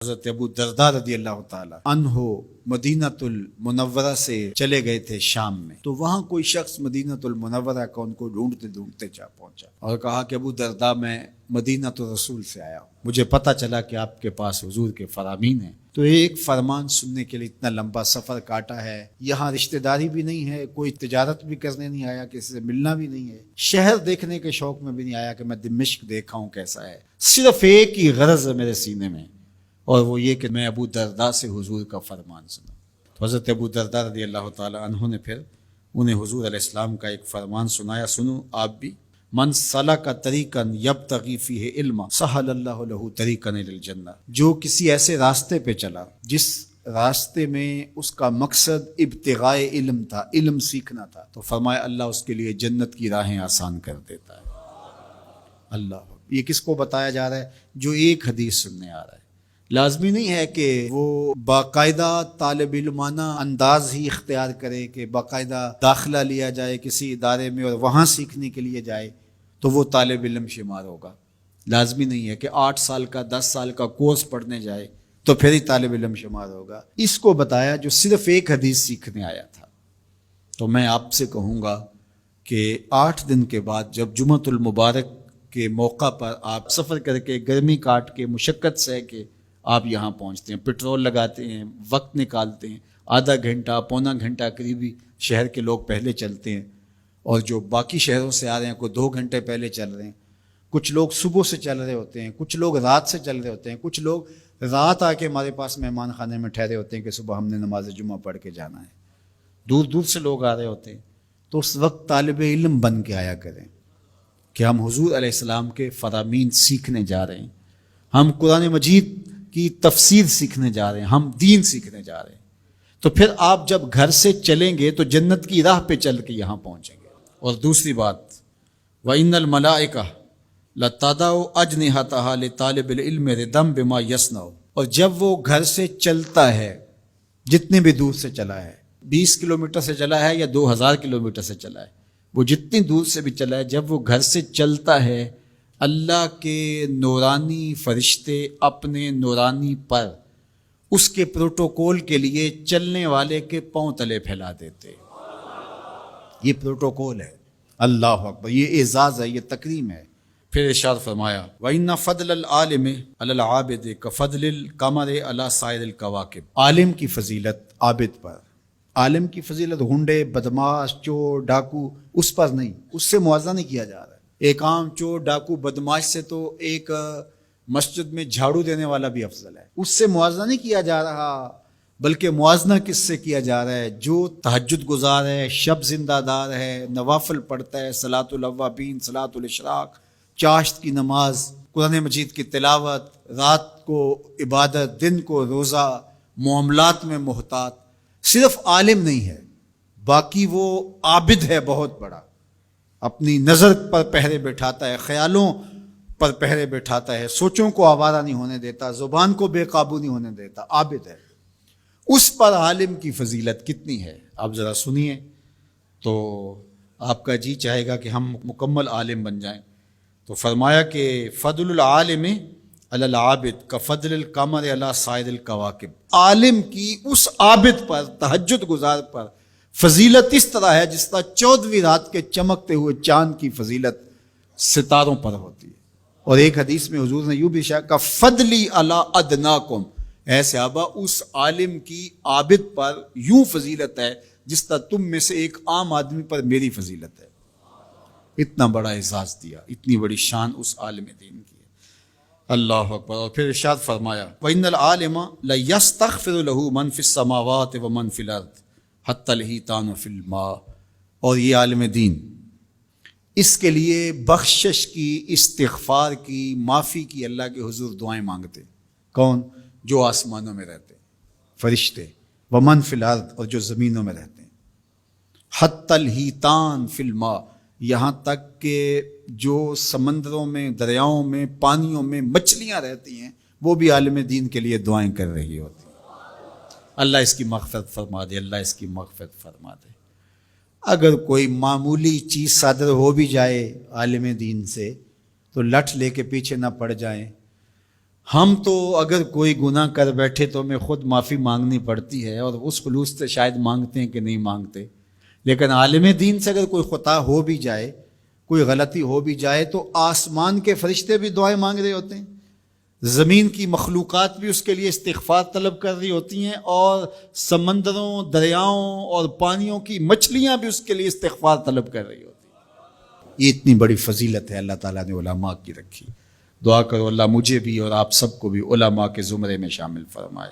حضرت ابو درداء رضی اللہ تعالی عنہ مدینۃ المنورہ سے چلے گئے تھے شام میں، تو وہاں کوئی شخص مدینۃ المنورہ کا ان کو ڈھونڈتے ڈھونڈتے جا پہنچا اور کہا کہ ابو درداء میں مدینۃ الرسول سے آیا ہوں، مجھے پتہ چلا کہ آپ کے پاس حضور کے فرامین ہیں، تو ایک فرمان سننے کے لیے اتنا لمبا سفر کاٹا ہے، یہاں رشتہ داری بھی نہیں ہے، کوئی تجارت بھی کرنے نہیں آیا، کسی سے ملنا بھی نہیں ہے، شہر دیکھنے کے شوق میں بھی نہیں آیا کہ میں دمشق دیکھا ہوں کیسا ہے، صرف ایک ہی غرض ہے میرے سینے میں، اور وہ یہ کہ میں ابو درداء سے حضور کا فرمان سنا۔ تو حضرت ابو درداء رضی اللہ تعالی عنہ نے پھر انہیں حضور علیہ السلام کا ایک فرمان سنایا، سنو آپ بھی، من سلک طریقا یبتغی فیہ علما سہل اللہ لہ طریقا الی الجنہ، جو کسی ایسے راستے پہ چلا جس راستے میں اس کا مقصد ابتغاء علم تھا، علم سیکھنا تھا، تو فرمایا اللہ اس کے لیے جنت کی راہیں آسان کر دیتا ہے۔ اللہ، یہ کس کو بتایا جا رہا ہے؟ جو ایک حدیث سننے آ رہا ہے۔ لازمی نہیں ہے کہ وہ باقاعدہ طالب علمانہ انداز ہی اختیار کرے کہ باقاعدہ داخلہ لیا جائے کسی ادارے میں اور وہاں سیکھنے کے لیے جائے تو وہ طالب علم شمار ہوگا۔ لازمی نہیں ہے کہ 8 سال کا 10 سال کا کورس پڑھنے جائے تو پھر ہی طالب علم شمار ہوگا۔ اس کو بتایا جو صرف ایک حدیث سیکھنے آیا تھا۔ تو میں آپ سے کہوں گا کہ 8 دن کے بعد جب جمعۃ المبارک کے موقع پر آپ سفر کر کے گرمی کاٹ کے مشقت سہ کے آپ یہاں پہنچتے ہیں، پٹرول لگاتے ہیں، وقت نکالتے ہیں، آدھا گھنٹہ پونا گھنٹہ قریبی شہر کے لوگ پہلے چلتے ہیں، اور جو باقی شہروں سے آ رہے ہیں کوئی 2 گھنٹے پہلے چل رہے ہیں، کچھ لوگ صبح سے چل رہے ہوتے ہیں، کچھ لوگ رات سے چل رہے ہوتے ہیں، کچھ لوگ رات آ کے ہمارے پاس مہمان خانے میں ٹھہرے ہوتے ہیں کہ صبح ہم نے نماز جمعہ پڑھ کے جانا ہے، دور دور سے لوگ آ رہے ہوتے ہیں۔ تو اس وقت طالب علم بن کے آیا کریں کہ ہم حضور علیہ السلام کے فرامین سیکھنے جا رہے ہیں، ہم قرآن مجید کی تفسیر سیکھنے جا رہے ہیں، ہم دین سیکھنے جا رہے ہیں۔ تو پھر آپ جب گھر سے چلیں گے تو جنت کی راہ پہ چل کے یہاں پہنچیں گے۔ اور دوسری بات، وَإِنَّ الْمَلَائِكَةَ لَتَضَعُ أَجْنِحَتَهَا لِطَالِبِ الْعِلْمِ رِضًا بِمَا يَصْنَعُ، اور جب وہ گھر سے چلتا ہے، جتنے بھی دور سے چلا ہے، 20 کلومیٹر سے چلا ہے یا 2000 کلومیٹر سے چلا ہے، وہ جتنی دور سے بھی چلا ہے، جب وہ گھر سے چلتا ہے، اللہ کے نورانی فرشتے اپنے نورانی پر اس کے پروٹوکول کے لیے چلنے والے کے پاؤں تلے پھیلا دیتے۔ یہ پروٹوکول ہے، اللہ اکبر، یہ اعزاز ہے، یہ تکریم ہے۔ پھر ارشاد فرمایا وَإِنَّ فَضْلَ الْعَالِمِ عَلَى الْعَابِدِ كَفَضْلِ الْقَمَرِ عَلَى سَائِرِ الْكَوَاكِبِ، عالم کی فضیلت عابد پر، عالم کی فضیلت ہنڈے بدماش چور ڈاکو اس پر نہیں، اس سے موازنہ نہیں کیا جا رہا ہے۔ ایک عام چور ڈاکو بدماش سے تو ایک مسجد میں جھاڑو دینے والا بھی افضل ہے، اس سے موازنہ نہیں کیا جا رہا، بلکہ موازنہ کس سے کیا جا رہا ہے؟ جو تہجد گزار ہے، شب زندہ دار ہے، نوافل پڑھتا ہے، صلاۃ الاوابین، صلاۃ الاشراق، چاشت کی نماز، قرآن مجید کی تلاوت، رات کو عبادت، دن کو روزہ، معاملات میں محتاط، صرف عالم نہیں ہے، باقی وہ عابد ہے بہت بڑا، اپنی نظر پر پہرے بٹھاتا ہے، خیالوں پر پہرے بٹھاتا ہے، سوچوں کو آوارہ نہیں ہونے دیتا، زبان کو بے قابو نہیں ہونے دیتا، عابد ہے۔ اس پر عالم کی فضیلت کتنی ہے آپ ذرا سنیے تو آپ کا جی چاہے گا کہ ہم مکمل عالم بن جائیں۔ تو فرمایا کہ فضل العالم علی العابد کفضل القمر علی سائر الکواکب، عالم کی اس عابد پر، تہجد گزار پر فضیلت اس طرح ہے جس طرح 14ویں رات کے چمکتے ہوئے چاند کی فضیلت ستاروں پر ہوتی ہے۔ اور ایک حدیث میں حضور نے یوں بھی ارشاد کہا فضلی علی ادناکم، اے صحابہ اس عالم کی عابد پر یوں فضیلت ہے جس طرح تم میں سے ایک عام آدمی پر میری فضیلت ہے۔ اتنا بڑا اعزاز دیا، اتنی بڑی شان اس عالم دین کی ہے، اللہ اکبر۔ اور پھر ارشاد فرمایا وَإِنَّ الْعَالِمَ لَيَسْتَغْفِرُ لَهُ مَنْ فِي السَّمَاوَاتِ وَمَنْ فِي الْأَرْضِ حَتَّى الْحِيتَانُ فِي الْمَاءِ، اور یہ عالم دین اس کے لیے بخشش کی، استغفار کی، معافی کی اللہ کے حضور دعائیں مانگتے۔ کون؟ جو آسمانوں میں رہتے فرشتے، ومن فی الارض، اور جو زمینوں میں رہتے ہیں، حتی الحیتان فی الماء، یہاں تک کہ جو سمندروں میں، دریاؤں میں، پانیوں میں مچھلیاں رہتی ہیں وہ بھی عالم دین کے لیے دعائیں کر رہی ہوتی ہیں، اللہ اس کی مغفرت فرما دے، اللہ اس کی مغفرت فرما دے۔ اگر کوئی معمولی چیز صادر ہو بھی جائے عالم دین سے تو لٹھ لے کے پیچھے نہ پڑ جائیں، ہم تو اگر کوئی گناہ کر بیٹھے تو ہمیں خود معافی مانگنی پڑتی ہے، اور اس خلوص سے شاید مانگتے ہیں کہ نہیں مانگتے، لیکن عالم دین سے اگر کوئی خطا ہو بھی جائے، کوئی غلطی ہو بھی جائے، تو آسمان کے فرشتے بھی دعائیں مانگ رہے ہوتے ہیں، زمین کی مخلوقات بھی اس کے لیے استغفار طلب کر رہی ہوتی ہیں، اور سمندروں، دریاؤں اور پانیوں کی مچھلیاں بھی اس کے لیے استغفار طلب کر رہی ہوتی ہیں۔ یہ اتنی بڑی فضیلت ہے اللہ تعالیٰ نے علماء کی رکھی۔ دعا کرو اللہ مجھے بھی اور آپ سب کو بھی علماء کے زمرے میں شامل فرمائے۔